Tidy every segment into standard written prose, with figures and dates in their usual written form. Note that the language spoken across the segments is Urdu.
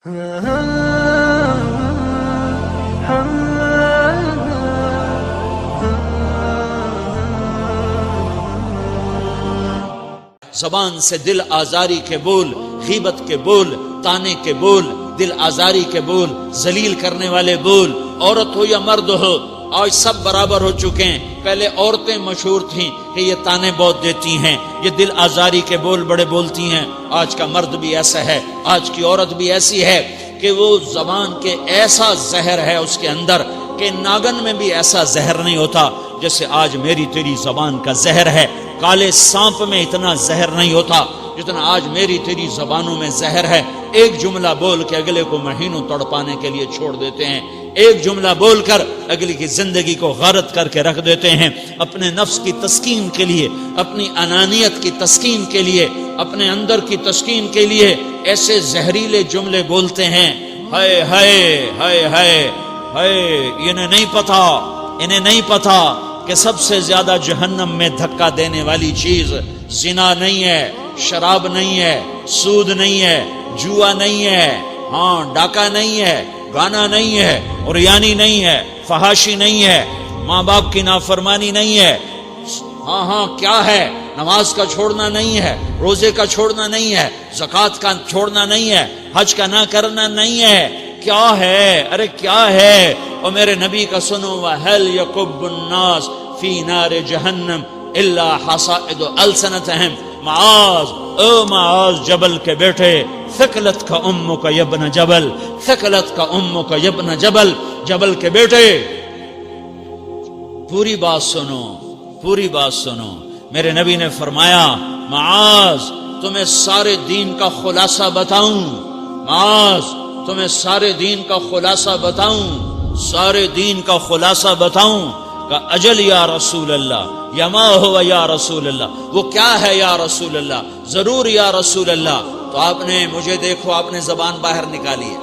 زبان سے دل آزاری کے بول، غیبت کے بول، تانے کے بول، دل آزاری کے بول، ذلیل کرنے والے بول، عورت ہو یا مرد ہو، آج سب برابر ہو چکے ہیں۔ پہلے عورتیں مشہور تھیں کہ یہ تانے بہت دیتی ہیں، یہ دل آزاری کے بول بڑے بولتی ہیں۔ آج کا مرد بھی ایسا ہے، آج کی عورت بھی ایسی ہے کہ وہ زبان کے ایسا زہر ہے اس کے اندر کہ ناگن میں بھی ایسا زہر نہیں ہوتا جیسے آج میری تیری زبان کا زہر ہے۔ کالے سانپ میں اتنا زہر نہیں ہوتا جتنا آج میری تیری زبانوں میں زہر ہے۔ ایک جملہ بول کے اگلے کو مہینوں تڑپانے کے لیے چھوڑ دیتے ہیں، ایک جملہ بول کر اگلی کی زندگی کو غارت کر کے رکھ دیتے ہیں، اپنے نفس کی تسکین کے لیے، اپنی انانیت کی تسکین کے لیے، اپنے اندر کی تسکین کے لیے ایسے زہریلے جملے بولتے ہیں۔ ہائے ہائے ہائے ہائے ہائے، انہیں نہیں پتا کہ سب سے زیادہ جہنم میں دھکا دینے والی چیز زنا نہیں ہے، شراب نہیں ہے، سود نہیں ہے، جوا نہیں ہے، ڈاکہ نہیں ہے، گانا نہیں ہے، عریانی نہیں ہے، فحاشی نہیں ہے، ماں باپ کی نافرمانی نہیں ہے، کیا ہے؟ نماز کا چھوڑنا نہیں ہے، روزے کا چھوڑنا نہیں ہے، زکوٰۃ کا چھوڑنا نہیں ہے، حج کا نہ کرنا نہیں ہے، کیا ہے؟ ارے کیا ہے؟ اور میرے نبی کا سنو، وَهَلْ يَكُبُّ النَّاسِ فِي نَارِ جَهَنَّمَ إِلَّا حَصَائِدُ أَلْسِنَتِهِمْ۔ معاذ، او معاذ جبل کے بیٹے، ثقلت کا امک یبن جبل، ثقلت کا امک یبن جبل، جبل کے بیٹے پوری بات سنو، پوری بات سنو۔ میرے نبی نے فرمایا، معاذ تمہیں سارے دین کا خلاصہ بتاؤں، معاذ تمہیں سارے دین کا خلاصہ بتاؤں، سارے دین کا خلاصہ بتاؤں؟ کہ اجل یا رسول اللہ، یا ما ہوا یا رسول اللہ، وہ کیا ہے یا رسول اللہ؟ ضرور یا رسول اللہ۔ تو آپ نے مجھے دیکھو، آپ نے زبان باہر نکالی ہے،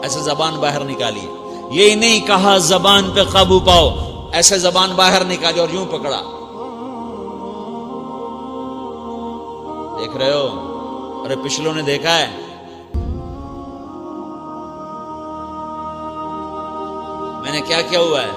ایسے زبان باہر نکالی ہے، یہ نہیں کہا زبان پہ قابو پاؤ، ایسے زبان باہر نکالی اور یوں پکڑا، دیکھ رہے ہو؟ ارے پچھلوں نے دیکھا ہے، میں نے کیا کیا ہوا ہے؟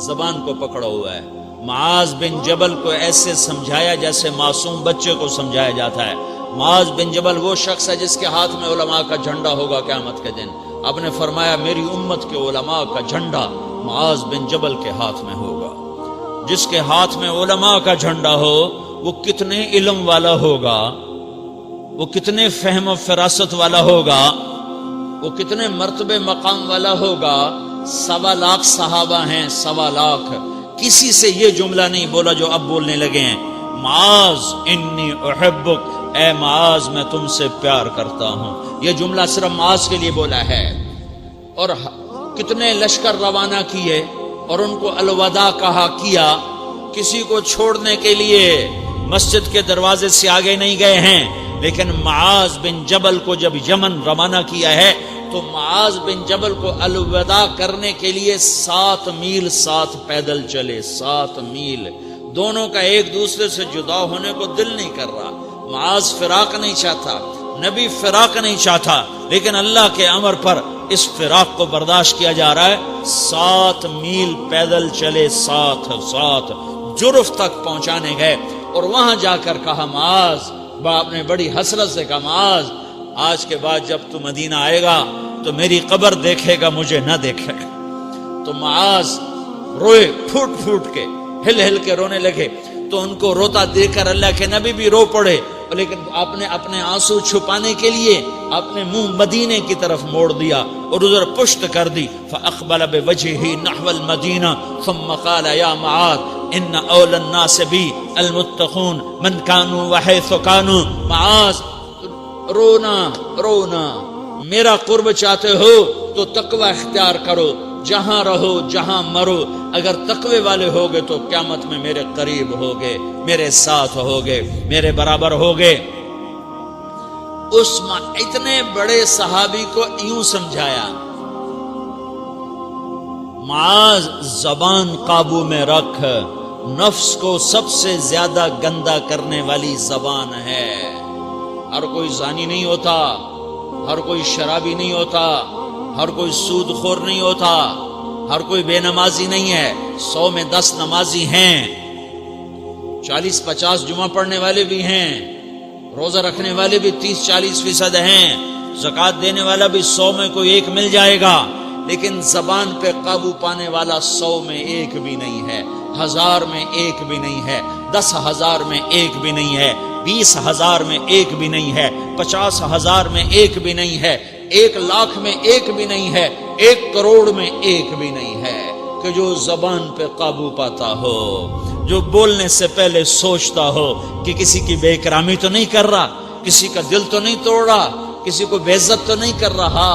زبان کو پکڑا ہوا ہے۔ معاذ بن جبل کو ایسے سمجھایا جیسے معصوم بچے کو سمجھایا جاتا ہے۔ معاذ بن جبل وہ شخص ہے جس کے ہاتھ میں علماء کا جھنڈا ہوگا قیامت کے دن۔ آپ نے فرمایا میری امت کے علماء کا جھنڈا معاذ بن جبل کے ہاتھ میں ہوگا۔ جس کے ہاتھ میں علماء کا جھنڈا ہو وہ کتنے علم والا ہوگا، وہ کتنے فہم و فراست والا ہوگا، وہ کتنے مرتبے مقام والا ہوگا۔ 1.25 لاکھ صحابہ ہیں، 1.25 لاکھ، کسی سے یہ جملہ نہیں بولا جو اب بولنے لگے ہیں، معاذ انی احبک، اے معاذ میں تم سے پیار کرتا ہوں۔ یہ جملہ صرف معاذ کے لیے بولا ہے۔ اور کتنے لشکر روانہ کیے اور ان کو الوداع کہا کیا، کسی کو چھوڑنے کے لیے مسجد کے دروازے سے آگے نہیں گئے ہیں، لیکن معاذ بن جبل کو جب یمن روانہ کیا ہے تو معاذ بن جبل کو الوداع کرنے کے لیے 7 میل ساتھ پیدل چلے، 7 میل۔ دونوں کا ایک دوسرے سے جدا ہونے کو دل نہیں کر رہا، معاذ فراق نہیں چاہتا، نبی فراق نہیں چاہتا، لیکن اللہ کے امر پر اس فراق کو برداشت کیا جا رہا ہے۔ 7 میل پیدل چلے، 7 جرف تک پہنچانے گئے اور وہاں جا کر کہا معاذ، باپ نے بڑی حسرت سے کہا معاذ آج کے بعد جب تو مدینہ آئے گا تو میری قبر دیکھے گا، مجھے نہ دیکھے گا۔ تو معاذ روئے، پھوٹ پھوٹ کے، ہل ہل کے رونے لگے۔ تو ان کو روتا دیکھ کر اللہ کے نبی بھی رو پڑے، لیکن آپ نے اپنے آنسو چھپانے کے لیے اپنے منہ مدینے کی طرف موڑ دیا اور ادھر پشت کر دی۔ فاقبل بوجهه نحو المدینہ ثم قال یا معاذ ان اولى الناس بی المتقون من كانوا وحيث كانوا۔ معاذ رونا، میرا قرب چاہتے ہو تو تقوی اختیار کرو، جہاں رہو جہاں مرو، اگر تقوی والے ہوگے تو قیامت میں میرے قریب ہوگے، میرے ساتھ ہوگے، میرے برابر ہوگے۔ اس اتنے بڑے صحابی کو یوں سمجھایا، معاذ زبان قابو میں رکھ، نفس کو سب سے زیادہ گندا کرنے والی زبان ہے۔ ہر کوئی زانی نہیں ہوتا، ہر کوئی شرابی نہیں ہوتا، ہر کوئی سود خور نہیں ہوتا، ہر کوئی بے نمازی نہیں ہے۔ 100 میں 10 نمازی ہیں، 40-50 جمعہ پڑھنے والے بھی ہیں، روزہ رکھنے والے بھی 30-40% ہیں، زکوٰۃ دینے والا بھی 100 میں کوئی ایک مل جائے گا، لیکن زبان پہ قابو پانے والا 100 میں ایک بھی نہیں ہے، 1000 میں ایک بھی نہیں ہے، 10,000 میں ایک بھی نہیں ہے، 20,000 میں ایک بھی نہیں ہے، 50,000 میں ایک بھی نہیں ہے، 1,00,000 میں ایک بھی نہیں ہے، 1 کروڑ میں ایک بھی نہیں ہے کہ جو زبان پہ قابو پاتا ہو، جو بولنے سے پہلے سوچتا ہو کہ کسی کی بے اکرامی تو نہیں کر رہا، کسی کا دل تو نہیں توڑ رہا، کسی کو بے عزت تو نہیں کر رہا،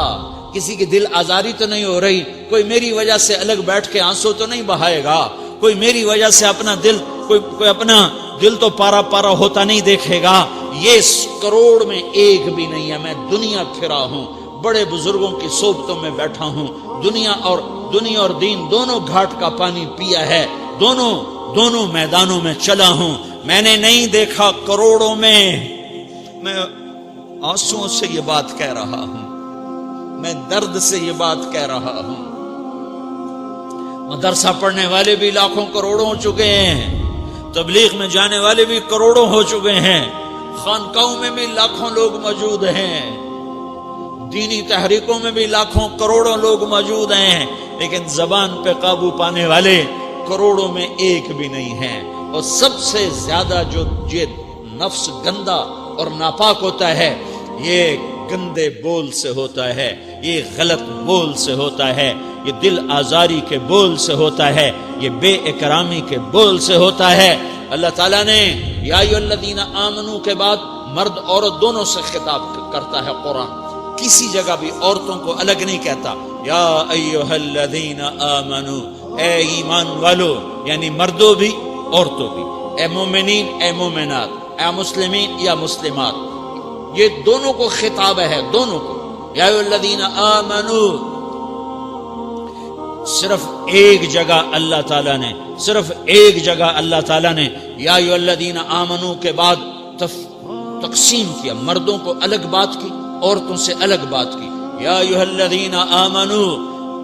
کسی کی دل آزاری تو نہیں ہو رہی، کوئی میری وجہ سے الگ بیٹھ کے آنسو تو نہیں بہائے گا، کوئی میری وجہ سے اپنا دل کوئی اپنا دل تو پارا پارا ہوتا نہیں دیکھے گا۔ یہ 1 کروڑ میں ایک بھی نہیں ہے۔ میں دنیا پھرا ہوں، بڑے بزرگوں کی صحبتوں میں بیٹھا ہوں، دنیا اور دین دونوں گھاٹ کا پانی پیا ہے، دونوں میدانوں میں چلا ہوں، میں نے نہیں دیکھا کروڑوں میں۔ میں آنسوؤں سے یہ بات کہہ رہا ہوں، میں درد سے یہ بات کہہ رہا ہوں۔ مدرسہ پڑھنے والے بھی لاکھوں کروڑوں ہو چکے ہیں، تبلیغ میں جانے والے بھی کروڑوں ہو چکے ہیں، خانقاہوں میں بھی لاکھوں لوگ موجود ہیں، دینی تحریکوں میں بھی لاکھوں کروڑوں لوگ موجود ہیں، لیکن زبان پہ قابو پانے والے کروڑوں میں ایک بھی نہیں ہیں۔ اور سب سے زیادہ جو یہ نفس گندا اور ناپاک ہوتا ہے، یہ گندے بول سے ہوتا ہے، یہ غلط بول سے ہوتا ہے، یہ دل آزاری کے بول سے ہوتا ہے، یہ بے اکرامی کے بول سے ہوتا ہے۔ اللہ تعالیٰ نے یا ایھا الذین آمنو کے بعد مرد عورت دونوں سے خطاب کرتا ہے قرآن، کسی جگہ بھی عورتوں کو الگ نہیں کہتا۔ یا ایھا الذین آمنو، اے ایمان والو، یعنی مردوں بھی عورتوں بھی، اے مومنین اے مومنات، اے مسلمین یا مسلمات، یہ دونوں کو خطاب ہے، دونوں کو۔ یا ایھا الذین آمنو، صرف ایک جگہ اللہ تعالیٰ نے یا ایھا الذین آمنو کے بعد تقسیم کیا، مردوں کو الگ بات کی، عورتوں سے الگ بات کی۔ یا ایھا الذین آمنو،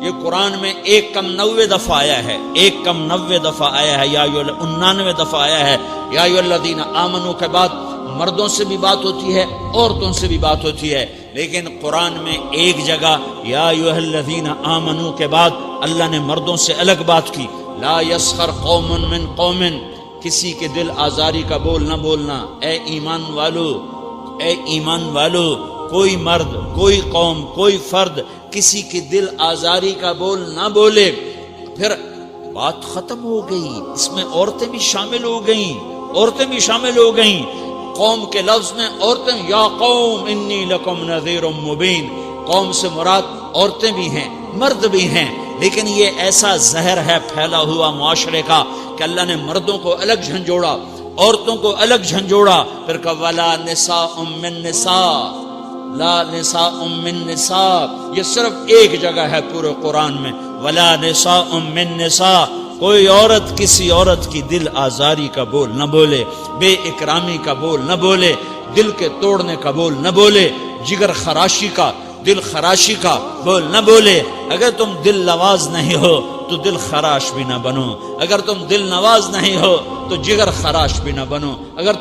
یہ قرآن میں 199 دفعہ آیا ہے، 199 دفعہ آیا ہے، یا 99 دفعہ آیا ہے۔ یا ایھا الذین آمنو کے بعد مردوں سے بھی بات ہوتی ہے، عورتوں سے بھی بات ہوتی ہے، لیکن قرآن میں ایک جگہ یا ایھا الذین آمنو کے بعد اللہ نے مردوں سے الگ بات کی۔ لا یسخر قوم من قوم، کسی کے دل آزاری کا بول نہ بولنا۔ اے ایمان والو، کوئی مرد، کوئی قوم، کوئی فرد کسی کی دل آزاری کا بول نہ بولے۔ پھر بات ختم ہو گئی، اس میں عورتیں بھی شامل ہو گئیں، قوم کے لفظ میں عورتیں، یا قوم انی لکم نذیر مبین، قوم سے مراد عورتیں بھی ہیں، مرد بھی ہیں، لیکن یہ ایسا زہر ہے پھیلا ہوا معاشرے کا کہ اللہ نے مردوں کو الگ جھنجھوڑا، عورتوں کو الگ جھنجھوڑا، پھر کہا ولا نساء من نساء، لا نساء من نساء، یہ صرف ایک جگہ ہے پورے قرآن میں، ولا نساء من نساء، کوئی عورت کسی عورت کی دل آزاری کا بول نہ بولے، بے اکرامی کا بول نہ بولے، دل کے توڑنے کا بول نہ بولے، جگر خراشی کا، دل خراشی کا بول نہ بولے۔ اگر تم دل نواز نہیں ہو تو دل خراش بھی نہ بنو، اگر تم دل نواز نہیں ہو تو جگر خراش بھی نہ بنو، اگر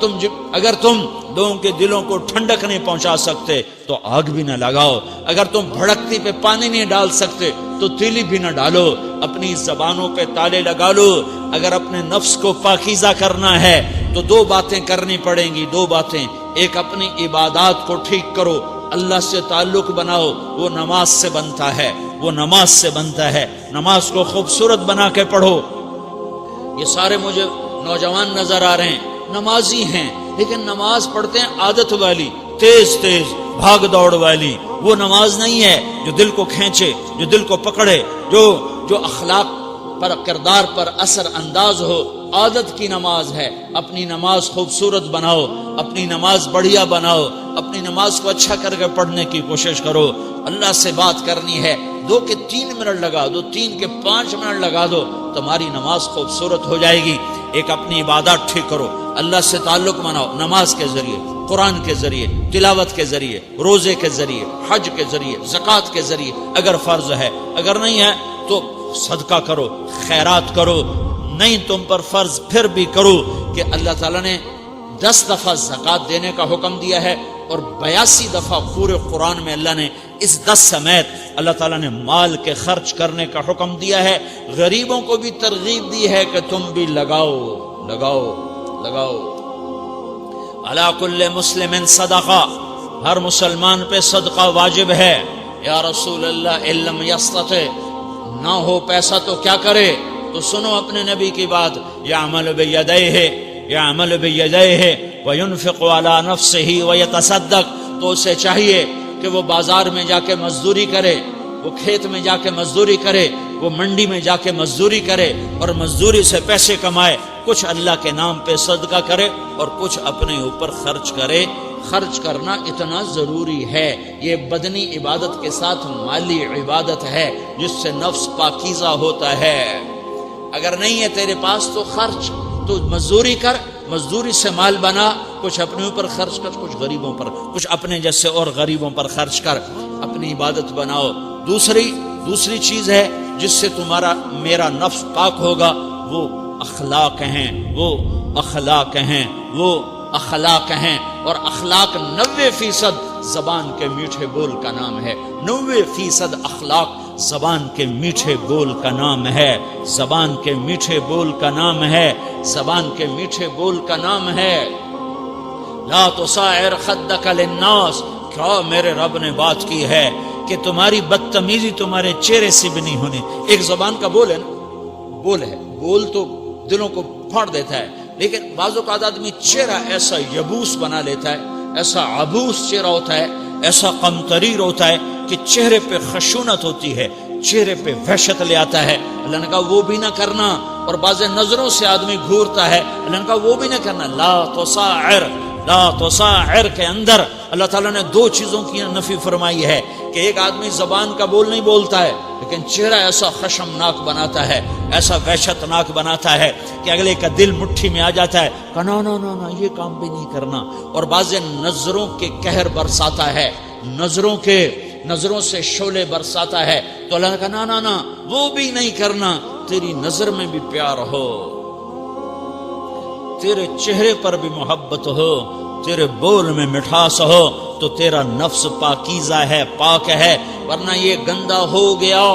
تم لوگوں کے دلوں کو ٹھنڈک نہیں پہنچا سکتے تو آگ بھی نہ لگاؤ، اگر تم بھڑکتی پہ پانی نہیں ڈال سکتے تو تیلی بھی نہ ڈالو، اپنی زبانوں پہ تالے لگا لو۔ اگر اپنے نفس کو پاکیزہ کرنا ہے تو 2 باتیں کرنی پڑیں گی، 2 باتیں، ایک اپنی عبادات کو ٹھیک کرو، اللہ سے تعلق بناؤ، وہ نماز سے بنتا ہے، نماز کو خوبصورت بنا کے پڑھو۔ یہ سارے مجھے نوجوان نظر آ رہے ہیں، نمازی ہیں، لیکن نماز پڑھتے ہیں عادت والی، تیز بھاگ دوڑ والی، وہ نماز نہیں ہے جو دل کو کھینچے، جو دل کو پکڑے، جو اخلاق پر، کردار پر اثر انداز ہو۔ عادت کی نماز ہے، اپنی نماز خوبصورت بناؤ، اپنی نماز بڑھیا بناؤ، اپنی نماز کو اچھا کر کے پڑھنے کی کوشش کرو۔ اللہ سے بات کرنی ہے، 2 کے 3 منٹ لگا دو، 3 کے 5 منٹ لگا دو، تمہاری نماز خوبصورت ہو جائے گی۔ ایک اپنی عبادات ٹھیک کرو، اللہ سے تعلق بناؤ نماز کے ذریعے۔ قرآن کے ذریعے، تلاوت کے ذریعے، روزے کے ذریعے، حج کے ذریعے، زکوٰۃ کے ذریعے اگر فرض ہے، اگر نہیں ہے تو صدقہ کرو، خیرات کرو، نہیں تم پر فرض پھر بھی کرو کہ اللہ تعالیٰ نے 10 دفعہ زکوٰۃ دینے کا حکم دیا ہے اور 82 دفعہ پورے قرآن میں اللہ نے اس 10 سمیت اللہ تعالیٰ نے مال کے خرچ کرنے کا حکم دیا ہے۔ غریبوں کو بھی ترغیب دی ہے کہ تم بھی لگاؤ لگاؤ لگاؤ۔ علی کل مسلم صدقہ، ہر مسلمان پہ صدقہ واجب ہے۔ یا رسول اللہ ان لم یستطع، نہ ہو پیسہ تو کیا کرے؟ تو سنو اپنے نبی کی بات، یعمل بیدیہ، یعمل بیدیہ وینفق علی نفسہ ویتصدق، تو اسے چاہیے کہ وہ بازار میں جا کے مزدوری کرے، وہ کھیت میں جا کے مزدوری کرے، وہ منڈی میں جا کے مزدوری کرے اور مزدوری سے پیسے کمائے، کچھ اللہ کے نام پہ صدقہ کرے اور کچھ اپنے اوپر خرچ کرے۔ خرچ کرنا اتنا ضروری ہے، یہ بدنی عبادت کے ساتھ مالی عبادت ہے جس سے نفس پاکیزہ ہوتا ہے۔ اگر نہیں ہے تیرے پاس تو خرچ، تو مزدوری کر، مزدوری سے مال بنا، کچھ اپنے اوپر خرچ کر، کچھ غریبوں پر، کچھ اپنے جیسے اور غریبوں پر خرچ کر، اپنی عبادت بناؤ۔ دوسری چیز ہے جس سے تمہارا میرا نفس پاک ہوگا، وہ اخلاق ہیں، وہ اخلاق ہیں، وہ اخلاق ہیں، اور اخلاق 90% زبان کے میٹھے بول کا نام ہے۔ 90% اخلاق زبان کے میٹھے بول کا نام ہے، زبان کے میٹھے بول کا نام ہے، زبان کے میٹھے بول کا نام ہے۔ لا تصاعر خدک للناس، کیا میرے رب نے بات کی ہے کہ تمہاری بدتمیزی تمہارے چہرے سے بھی نہیں ہونی۔ ایک زبان کا بول ہے نا، بول ہے، بول تو دلوں کو پھاڑ دیتا ہے، لیکن بعض اوقات آدمی چہرہ ایسا یبوس بنا لیتا ہے، ایسا عبوس چہرہ ہوتا ہے، ایسا قمطریر ہوتا ہے کہ چہرے پہ خشونت ہوتی ہے، چہرے پہ وحشت لے آتا ہے۔ اللہ نے کہا وہ بھی نہ کرنا، اور بعض نظروں سے آدمی گھورتا ہے، اللہ نے کہا وہ بھی نہ کرنا۔ لا تصاعر، لا تصاعر کے اندر اللہ تعالیٰ نے 2 چیزوں کی نفی فرمائی ہے کہ ایک آدمی زبان کا بول نہیں بولتا ہے لیکن چہرہ ایسا خشمناک بناتا ہے، ایسا وحشتناک بناتا ہے کہ اگلے کا دل مٹھی میں آ جاتا ہے کہ نا نا نا نا یہ کام بھی نہیں کرنا۔ اور بعض نظروں کے قہر برساتا ہے، نظروں سے شعلے برساتا ہے، تو اللہ نے کہا نا نا نا وہ بھی نہیں کرنا۔ تیری نظر میں بھی پیار ہو، تیرے چہرے پر بھی محبت ہو، تیرے بول میں مٹھاس ہو، تو تیرا نفس پاکیزہ ہے، پاک ہے۔ ورنہ یہ گندا ہو گیا،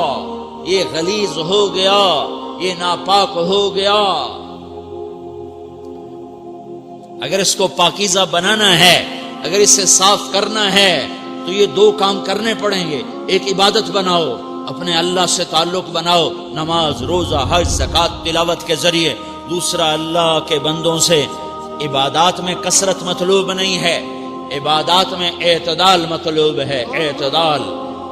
یہ غلیظ ہو گیا، یہ ناپاک ہو گیا۔ اگر اس کو پاکیزہ بنانا ہے، اگر اسے صاف کرنا ہے تو یہ 2 کام کرنے پڑیں گے۔ ایک عبادت بناؤ، اپنے اللہ سے تعلق بناؤ، نماز، روزہ، حج، زکوٰۃ، تلاوت کے ذریعے۔ دوسرا، اللہ کے بندوں سے عبادات میں کثرت مطلوب نہیں ہے، عبادات میں اعتدال مطلوب ہے، اعتدال،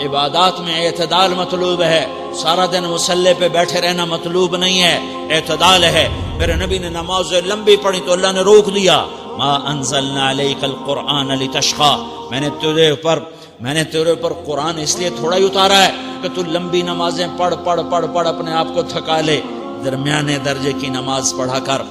عبادات میں اعتدال مطلوب ہے۔ سارا دن مصلی پہ بیٹھے رہنا مطلوب نہیں ہے، اعتدال ہے۔ میرے نبی نے نماز لمبی پڑھی تو اللہ نے روک دیا، ما انزلنا علیک القرآن لتشقی، میں نے تیرے پر قرآن اس لیے تھوڑا ہی اتارا ہے کہ تو لمبی نمازیں پڑھ اپنے آپ کو تھکا لے، درمیانے درجے کی نماز پڑھا کر۔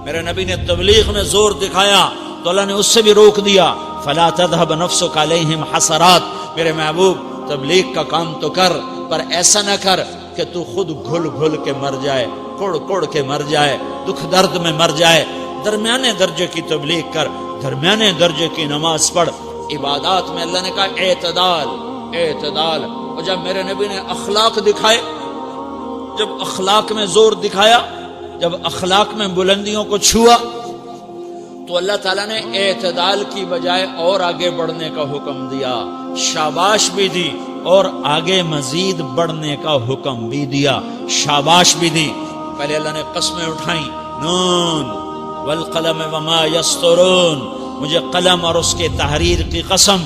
میرے نبی نے تبلیغ میں زور دکھایا تو اللہ نے اس سے بھی روک دیا، فلا تذهب نفسك علیہم حسرات، میرے محبوب تبلیغ کا کام تو کر، پر ایسا نہ کر کہ تو خود گھل کے مر جائے، کڑ کے مر جائے، دکھ درد میں مر جائے۔ درمیانے درجے کی تبلیغ کر، درمیانے درجے کی نماز پڑھ۔ عبادات میں اللہ نے کہا اعتدال، اعتدال۔ اور جب میرے نبی نے اخلاق دکھائے، جب اخلاق میں زور دکھایا، جب اخلاق میں بلندیوں کو چھوا، تو اللہ تعالیٰ نے اعتدال کی بجائے اور آگے بڑھنے کا حکم دیا، شاباش بھی دی اور آگے مزید بڑھنے کا حکم بھی دیا، شاباش بھی دی۔ پہلے اللہ نے قسمیں اٹھائیں، نون والقلم وما یسطرون، مجھے قلم اور اس کے تحریر کی قسم،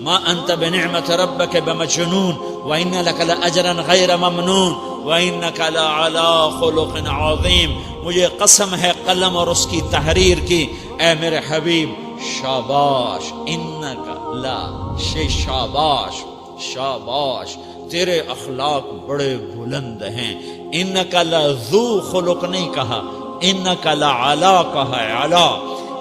ما انت بنعمت ربک بمجنون وان لک لاجرا غیر ممنون وانک لعلی خلق عظیم، مجھے قسم ہے قلم اور اس کی تحریر کی، اے میرے حبیب شاباش، انک لا شاباش، شاباش، تیرے اخلاق بڑے بلند ہیں۔ انک لذو خلق نہیں کہا، انک لعلی کہا ہے، علا،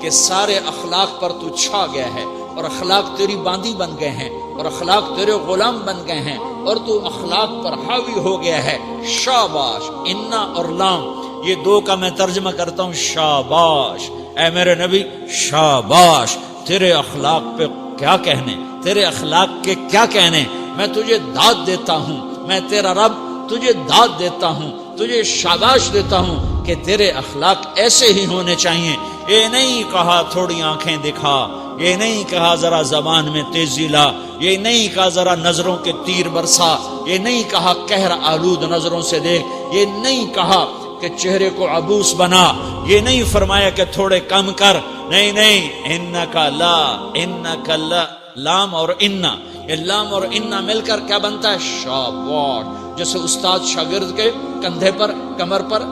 کہ سارے اخلاق پر تو چھا گیا ہے اور اخلاق تیری باندی بن گئے ہیں اور اخلاق تیرے غلام بن گئے ہیں اور تو اخلاق پر حاوی ہو گیا ہے۔ شاباش، انا اور لام یہ دو کا میں ترجمہ کرتا ہوں شاباش، اے میرے نبی شاباش، تیرے اخلاق پہ کیا کہنے، تیرے اخلاق کے کیا کہنے، میں تجھے داد دیتا ہوں، میں تیرا رب تجھے داد دیتا ہوں، تجھے شاباش دیتا ہوں کہ تیرے اخلاق ایسے ہی ہونے چاہیے۔ یہ نہیں کہا تھوڑی آنکھیں دکھا، یہ نہیں کہا ذرا زبان میں تیزی لا، یہ نہیں کہا ذرا نظروں کے تیر برسا، یہ نہیں کہا قہر آلود نظروں سے دیکھ، یہ نہیں کہا کہ چہرے کو عبوس بنا، یہ نہیں فرمایا کہ تھوڑے کم کر، نہیں نہیں، انکا لا، انکا لا، لام اور انا، یہ لام اور انا مل کر کیا بنتا ہے؟ شاباش۔ جیسے استاد شاگرد کے کندھے پر، کمر پر،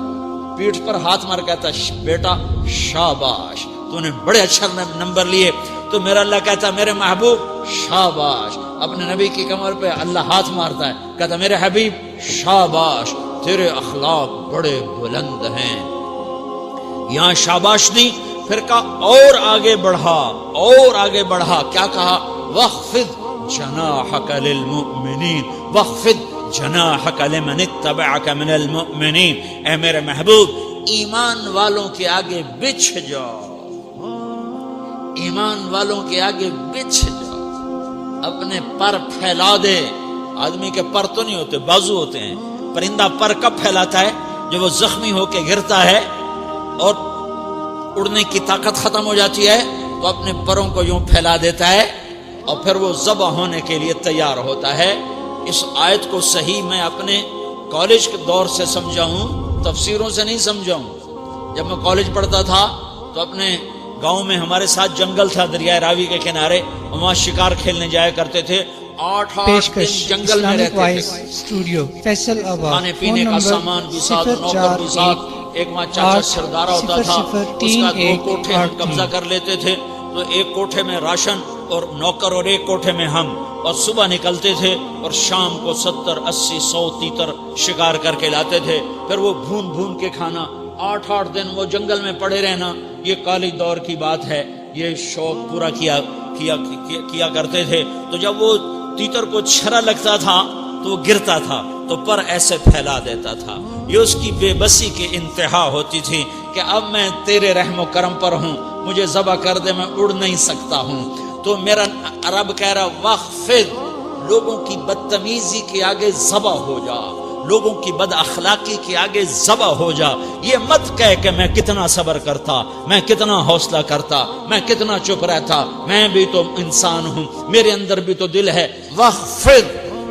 پیٹھ پر ہاتھ مار کہتا ہے بیٹا شاباش، تو نے بڑے اچھا نمبر لیے، تو میرا اللہ کہتا ہے میرے محبوب شاباش۔ اپنے نبی کی کمر پہ اللہ ہاتھ مارتا ہے، کہتا ہے میرے حبیب شاباش، تیرے اخلاق بڑے بلند ہیں۔ یہاں شاباش دی، پھر کہا اور آگے بڑھا، اور آگے بڑھا، کیا کہا؟ وَخْفِضْ جَنَاحَكَ لِلْمُؤْمِنِينَ وَخْفِضْ جَنَاحَكَ لِمَنِ اتَّبَعَكَ مِنَ الْمُؤْمِنِينَ، اے میرے محبوب ایمان والوں کے آگے بچھ جاؤ، ایمان والوں کے آگے بچھ جاؤ، اپنے پر پھیلا دے۔ آدمی کے پر تو نہیں ہوتے، بازو ہوتے ہیں۔ پرندہ پر کب پھیلاتا ہے؟ جب وہ زخمی ہو کے گرتا ہے اور اڑنے کی طاقت ختم ہو جاتی ہے تو اپنے پروں کو یوں پھیلا دیتا ہے اور پھر وہ ذبح ہونے کے لیے تیار ہوتا ہے۔ اس آیت کو صحیح میں اپنے کالج کے دور سے سمجھا ہوں، تفسیروں سے نہیں سمجھا ہوں۔ جب میں کالج پڑھتا تھا تو اپنے گاؤں میں ہمارے ساتھ جنگل تھا دریائے راوی کے کنارے، وہاں شکار کھیلنے جایا کرتے تھے۔ 8 دن جنگل میں رہتے تھے، کھانے پینے کا سامان بھی ساتھ، نوکر بھی ساتھ۔ ایک وہاں چاچا سردارہ ہوتا تھا، اس کا 2 کوٹھے ہم قبضہ کر لیتے تھے، تو ایک کوٹھے میں راشن اور نوکر اور ایک کوٹھے میں ہم، اور صبح نکلتے تھے اور شام کو 70 80 100 تیتر شکار کر کے لاتے تھے، پھر وہ بھون بھون کے کھانا۔ 8 دن وہ جنگل میں پڑے رہنا، یہ کالج دور کی بات ہے۔ یہ شوق پورا کیا کرتے تھے۔ تو جب وہ تیتر کو چھرا لگتا تھا تو وہ گرتا تھا تو پر ایسے پھیلا دیتا تھا۔ یہ اس کی بے بسی کی انتہا ہوتی تھی کہ اب میں تیرے رحم و کرم پر ہوں، مجھے ذبح کر دے، میں اڑ نہیں سکتا ہوں۔ تو میرا رب کہہ رہا وَخْفِضْ، لوگوں کی بدتمیزی کے آگے ذبح ہو جا، لوگوں کی بد اخلاقی کے آگے ذبح ہو جا۔ یہ مت کہہ کہ میں کتنا صبر کرتا، میں کتنا حوصلہ کرتا، میں کتنا چپ رہتا، میں بھی تو انسان ہوں، میرے اندر بھی تو دل ہے۔ وَخْفِضْ،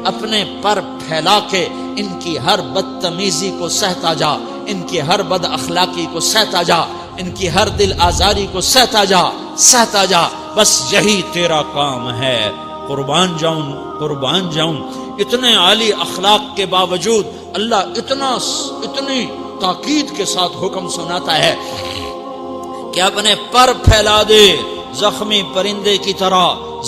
اپنے پر پھیلا کے ان کی ہر بدتمیزی کو سہتا جا، ان کی ہر بد اخلاقی کو سہتا جا، ان کی ہر دل آزاری کو سہتا جا، سہتا جا، بس یہی تیرا کام ہے۔ قربان جاؤں، قربان جاؤں، اتنے عالی اخلاق کے باوجود اللہ اتنی تاکید کے ساتھ حکم سناتا ہے کہ اپنے پر پھیلا دے، زخمی پرندے کی طرح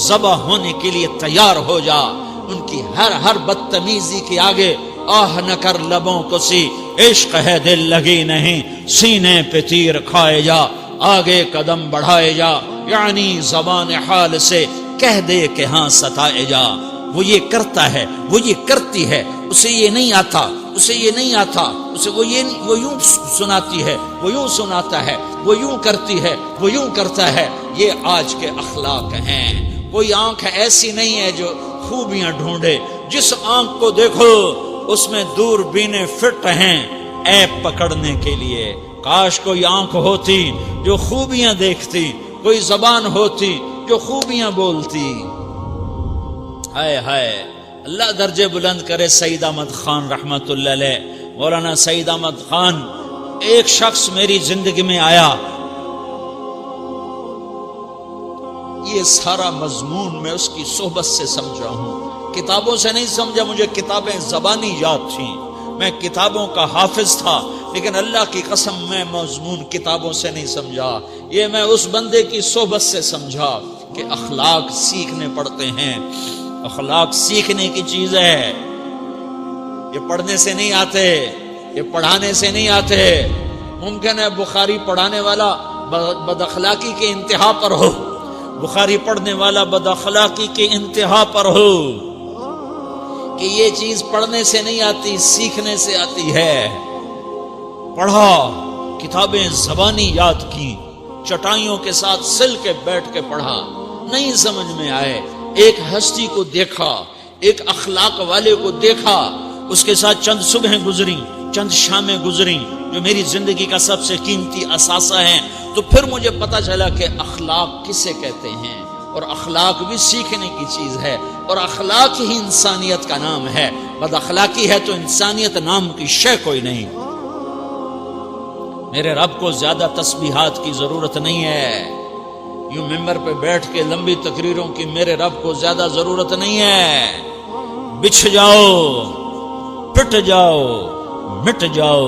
ذبح ہونے کے لیے تیار ہو جا۔ ان کی ہر بدتمیزی کے آگے آہ نہ کر لبوں کو سی، عشق ہے دل لگی نہیں، سینے پہ تیر کھائے جا، آگے قدم بڑھائے جا، یعنی زبان حال سے کہہ دے کہ ہاں ستائے جا۔ وہ یہ کرتا ہے، وہ یہ کرتی ہے، اسے یہ نہیں آتا، اسے یہ نہیں آتا، اسے وہ یوں سناتی ہے، وہ یوں سناتا ہے، وہ یوں کرتی ہے، وہ یوں کرتا ہے۔ یہ آج کے اخلاق ہیں۔ کوئی آنکھ ایسی نہیں ہے جو خوبیاں ڈھونڈے، جس آنکھ کو دیکھو اس میں دوربینیں فٹ ہیں عیب پکڑنے کے لیے۔ کاش کوئی آنکھ ہوتی جو خوبیاں دیکھتی، کوئی زبان ہوتی جو خوبیاں بولتی۔ ہائے ہائے، اللہ درجے بلند کرے سعید احمد خان رحمت اللہ علیہ۔ مولانا سعید احمد خان، ایک شخص میری زندگی میں آیا، یہ سارا مضمون میں اس کی صحبت سے سمجھا ہوں، کتابوں سے نہیں سمجھا۔ مجھے کتابیں زبانی یاد تھیں، میں کتابوں کا حافظ تھا، لیکن اللہ کی قسم میں مضمون کتابوں سے نہیں سمجھا، یہ میں اس بندے کی صحبت سے سمجھا کہ اخلاق سیکھنے پڑتے ہیں۔ اخلاق سیکھنے کی چیز ہے، یہ پڑھنے سے نہیں آتے، یہ پڑھانے سے نہیں آتے۔ ممکن ہے بخاری پڑھانے والا بد اخلاقی کے انتہا پر ہو، بخاری پڑھنے والا بد اخلاقی کے انتہا پر ہو کہ یہ چیز پڑھنے سے نہیں آتی، سیکھنے سے آتی ہے۔ پڑھا، کتابیں زبانی یاد کی، چٹائیوں کے ساتھ سل کے بیٹھ کے پڑھا، نہیں سمجھ میں آئے، ایک ہستی کو دیکھا، ایک اخلاق والے کو دیکھا، اس کے ساتھ چند صبحیں گزری، چند شامیں گزری جو میری زندگی کا سب سے قیمتی اثاثہ ہیں، تو پھر مجھے پتا چلا کہ اخلاق کسے کہتے ہیں، اور اخلاق بھی سیکھنے کی چیز ہے، اور اخلاق ہی انسانیت کا نام ہے۔ بد اخلاقی ہے تو انسانیت نام کی شے کوئی نہیں۔ میرے رب کو زیادہ تسبیحات کی ضرورت نہیں ہے، یوں ممبر پہ بیٹھ کے لمبی تقریروں کی میرے رب کو زیادہ ضرورت نہیں ہے۔ بچھ جاؤ، پٹ جاؤ، مٹ جاؤ،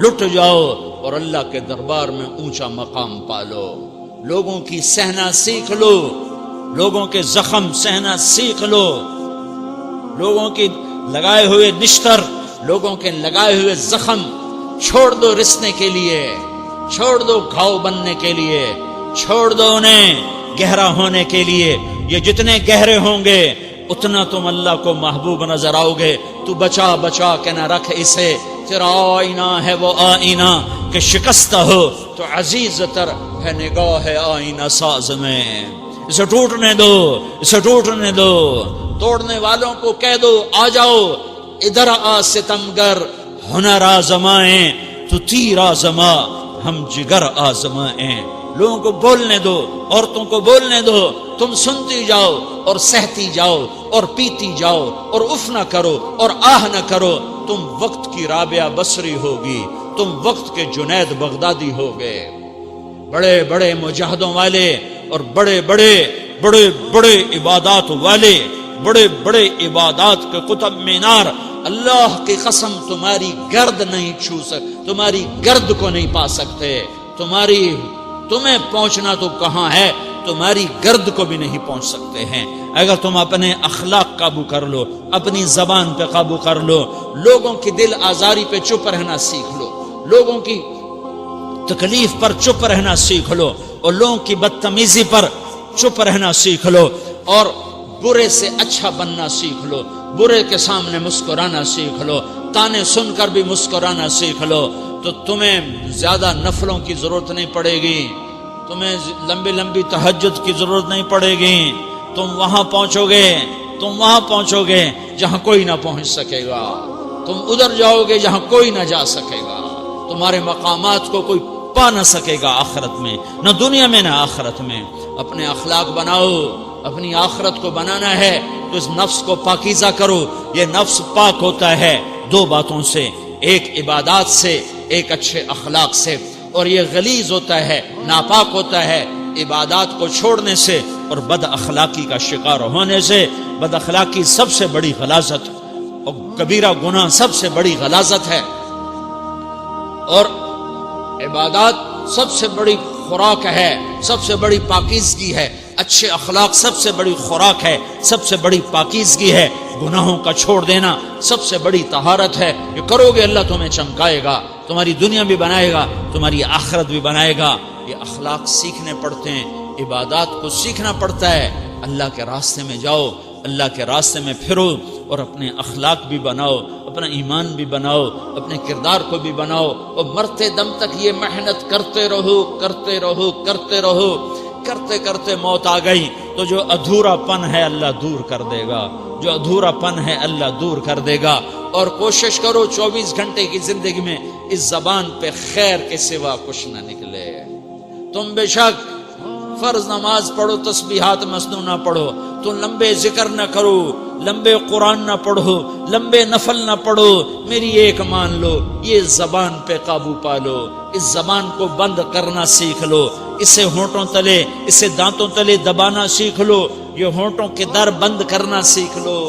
لٹ جاؤ، اور اللہ کے دربار میں اونچا مقام پالو۔ لوگوں کی سہنا سیکھ لو، لوگوں کے زخم سہنا سیکھ لو، لوگوں کی لگائے ہوئے نشتر، لوگوں کے لگائے ہوئے زخم چھوڑ دو رسنے کے لیے، چھوڑ دو گھاؤ بننے کے لیے، چھوڑ دو انہیں گہرا ہونے کے لیے۔ یہ جتنے گہرے ہوں گے اتنا تم اللہ کو محبوب نظر آؤ گے۔ تو بچا بچا کے نہ رکھ اسے، تیرا آئینہ ہے وہ آئینہ کہ شکستہ ہو تو عزیز تر ہے نگاہ آئینہ ساز میں۔ اسے ٹوٹنے دو، اسے ٹوٹنے دو۔ توڑنے والوں کو کہہ دو آ جاؤ ادھر آ ستمگر، ہنر آزمائیں تو تیر آزما، ہم جگر آزمائیں۔ لوگوں کو بولنے دو، عورتوں کو بولنے دو، تم سنتی جاؤ اور سہتی جاؤ اور پیتی جاؤ اور اف نہ کرو اور آہ نہ کرو۔ تم وقت کی رابعہ بصری ہوگی، تم وقت کے جنید بغدادی ہوگے۔ بڑے بڑے مجاہدوں والے اور بڑے بڑے بڑے بڑے عبادات والے، بڑے بڑے عبادات کے قطب مینار، اللہ کی قسم تمہاری گرد نہیں چھو سکتے، تمہاری گرد کو نہیں پا سکتے۔ تمہیں پہنچنا تو کہاں ہے، تمہاری گرد کو بھی نہیں پہنچ سکتے ہیں۔ اگر تم اپنے اخلاق قابو کر لو، اپنی زبان پہ قابو کر لو، لوگوں کی دل آزاری پہ چپ رہنا سیکھ لو، لوگوں کی تکلیف پر چپ رہنا سیکھ لو، اور لوگوں کی بدتمیزی پر چپ رہنا سیکھ لو، اور برے سے اچھا بننا سیکھ لو، برے کے سامنے مسکرانا سیکھ لو، تانے سن کر بھی مسکرانا سیکھ لو، تو تمہیں زیادہ نفلوں کی ضرورت نہیں پڑے گی، تمہیں لمبی لمبی تہجد کی ضرورت نہیں پڑے گی۔ تم وہاں پہنچو گے، تم وہاں پہنچو گے جہاں کوئی نہ پہنچ سکے گا، تم ادھر جاؤ گے جہاں کوئی نہ جا سکے گا، تمہارے مقامات کو کوئی پا نہ سکے گا آخرت میں، نہ دنیا میں نہ آخرت میں۔ اپنے اخلاق بناؤ، اپنی آخرت کو بنانا ہے تو اس نفس کو پاکیزہ کرو۔ یہ نفس پاک ہوتا ہے دو باتوں سے، ایک عبادات سے، ایک اچھے اخلاق سے، اور یہ غلیظ ہوتا ہے، ناپاک ہوتا ہے عبادات کو چھوڑنے سے اور بد اخلاقی کا شکار ہونے سے۔ بد اخلاقی سب سے بڑی غلاظت اور کبیرہ گناہ سب سے بڑی غلاظت ہے، اور عبادات سب سے بڑی خوراک ہے، سب سے بڑی پاکیزگی ہے۔ اچھے اخلاق سب سے بڑی خوراک ہے، سب سے بڑی پاکیزگی ہے۔ گناہوں کا چھوڑ دینا سب سے بڑی طہارت ہے۔ یہ کرو گے اللہ تمہیں چمکائے گا، تمہاری دنیا بھی بنائے گا، تمہاری آخرت بھی بنائے گا۔ یہ اخلاق سیکھنے پڑتے ہیں، عبادات کو سیکھنا پڑتا ہے۔ اللہ کے راستے میں جاؤ، اللہ کے راستے میں پھرو، اور اپنے اخلاق بھی بناؤ، اپنا ایمان بھی بناؤ، اپنے کردار کو بھی بناؤ، اور مرتے دم تک یہ محنت کرتے رہو، کرتے رہو، کرتے رہو۔ کرتے کرتے موت آ گئی تو جو ادھورا پن ہے اللہ دور کر دے گا، جو ادھورا پن ہے اللہ دور کر دے گا۔ اور کوشش کرو 24 گھنٹے کی زندگی میں اس زبان پہ خیر کے سوا کچھ نہ نکلے۔ تم بے شک فرض نماز پڑھو، تسبیحات مسنون نہ پڑھو، تو لمبے ذکر نہ کرو، لمبے قرآن نہ پڑھو، لمبے نفل نہ پڑھو، میری ایک مان لو، یہ زبان پہ قابو پالو، اس زبان کو بند کرنا سیکھ لو، اسے ہونٹوں تلے، اسے دانتوں تلے دبانا سیکھ لو، یہ ہونٹوں کے در بند کرنا سیکھ لو۔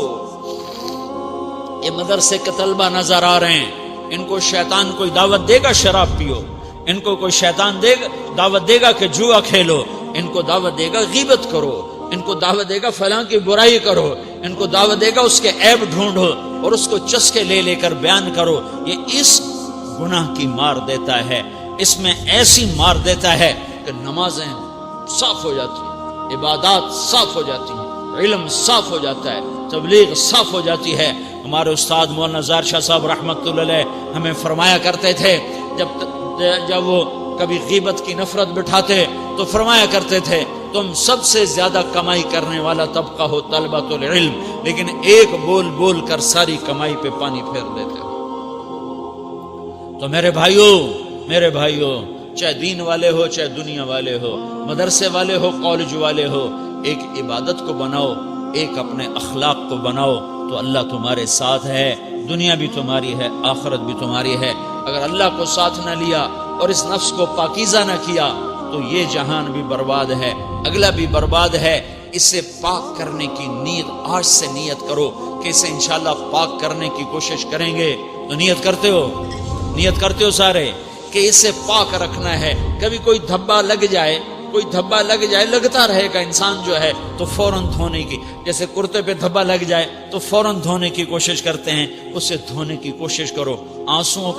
یہ مدرسے کے طلبہ نظر آ رہے ہیں، ان کو شیطان کوئی دعوت دے گا شراب پیو، ان کو کوئی شیطان دعوت دے گا کہ جوا کھیلو، ان کو دعوت دے گا غیبت کرو، ان کو دعوت دے گا فلاں کی برائی کرو، ان کو دعوت دے گا اس کے عیب ڈھونڈو اور اس کو چسکے لے لے کر بیان کرو۔ یہ اس گناہ کی مار دیتا ہے، اس میں ایسی مار دیتا ہے کہ نمازیں صاف ہو جاتی ہیں، عبادات صاف ہو جاتی ہیں، علم صاف ہو جاتا ہے، تبلیغ صاف ہو جاتی ہے۔ ہمارے استاد مولانا زار شاہ صاحب رحمۃ اللہ علیہ ہمیں فرمایا کرتے تھے، جب وہ کبھی غیبت کی نفرت بٹھاتے تو فرمایا کرتے تھے تم سب سے زیادہ کمائی کرنے والا طبقہ ہو طلبۃ العلم، لیکن ایک بول بول کر ساری کمائی پہ پانی پھیر دیتے ہو۔ تو میرے بھائیوں چاہے دین والے ہو چاہے دنیا والے ہو، مدرسے والے ہو کالج والے ہو، ایک عبادت کو بناؤ، ایک اپنے اخلاق کو بناؤ تو اللہ تمہارے ساتھ ہے، دنیا بھی تمہاری ہے، آخرت بھی تمہاری ہے۔ اگر اللہ کو ساتھ نہ لیا اور اس نفس کو پاکیزہ نہ کیا تو یہ جہان بھی برباد ہے، اگلا بھی برباد ہے۔ اسے پاک کرنے کی نیت آج سے نیت کرو کہ اسے انشاءاللہ پاک کرنے کی کوشش کریں گے۔ تو نیت کرتے ہو سارے کہ اسے پاک رکھنا ہے۔ کبھی کوئی دھبا لگ جائے لگتا رہے گا، انسان جو ہے تو فوراً دھونے کی، جیسے کرتے پہ دھبا لگ جائے تو فوراً دھونے کی کوشش کرتے ہیں، اسے دھونے کی کوشش کرو۔ آنسوؤں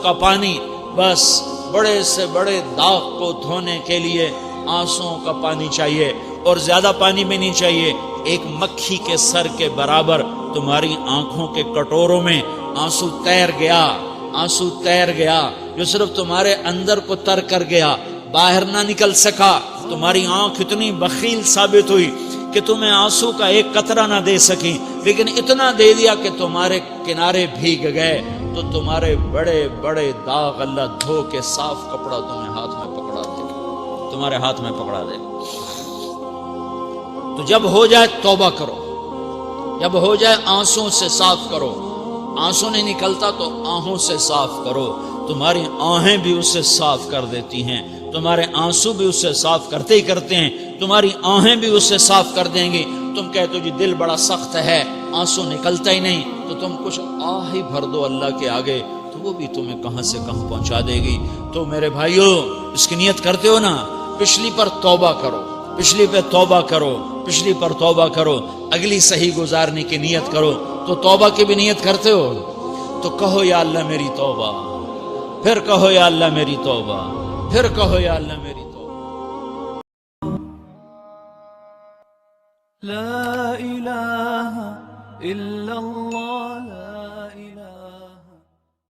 کا پانی بس بڑے سے بڑے داغ کو دھونے کے لیے آنسوؤں کا پانی چاہیے، اور زیادہ پانی بھی نہیں چاہیے۔ ایک مکھی کے سر کے برابر تمہاری آنکھوں کے کٹوروں میں آنسو تیر گیا جو صرف تمہارے اندر کو تر کر گیا، باہر نہ نکل سکا۔ تمہاری آنکھ اتنی بخیل ثابت ہوئی کہ تمہیں آنسو کا ایک قطرہ نہ دے سکی، لیکن اتنا دے دیا کہ تمہارے کنارے بھیگ گئے۔ تو تمہارے بڑے بڑے داغ اللہ دھو کے صاف کپڑا تمہارے ہاتھ میں پکڑا دے گا۔ تو جب ہو جائے توبہ کرو، جب ہو جائے آنسوں سے صاف کرو۔ آنسو نہیں نکلتا تو آہوں سے صاف کرو، تمہاری آہیں بھی اسے صاف کر دیتی ہیں، تمہارے آنسو بھی اسے صاف کرتے ہیں، تمہاری آہیں بھی اسے صاف کر دیں گی۔ تم کہتے ہو جی دل بڑا سخت ہے، آنسو نکلتا ہی نہیں، تو تم کچھ آہ ہی بھر دو اللہ کے آگے، تو وہ بھی تمہیں کہاں سے کہاں پہنچا دے گی۔ تو میرے بھائیو اس کی نیت کرتے ہو نا، پچھلی پر توبہ کرو، پچھلی پر توبہ کرو، اگلی صحیح گزارنے کی نیت کرو۔ تو توبہ کی بھی نیت کرتے ہو تو کہو یا اللہ میری توبہ، پھر کہو یا اللہ میری توبہ، پھر کہو یا اللہ میری توبہ۔ لا الہ الا اللہ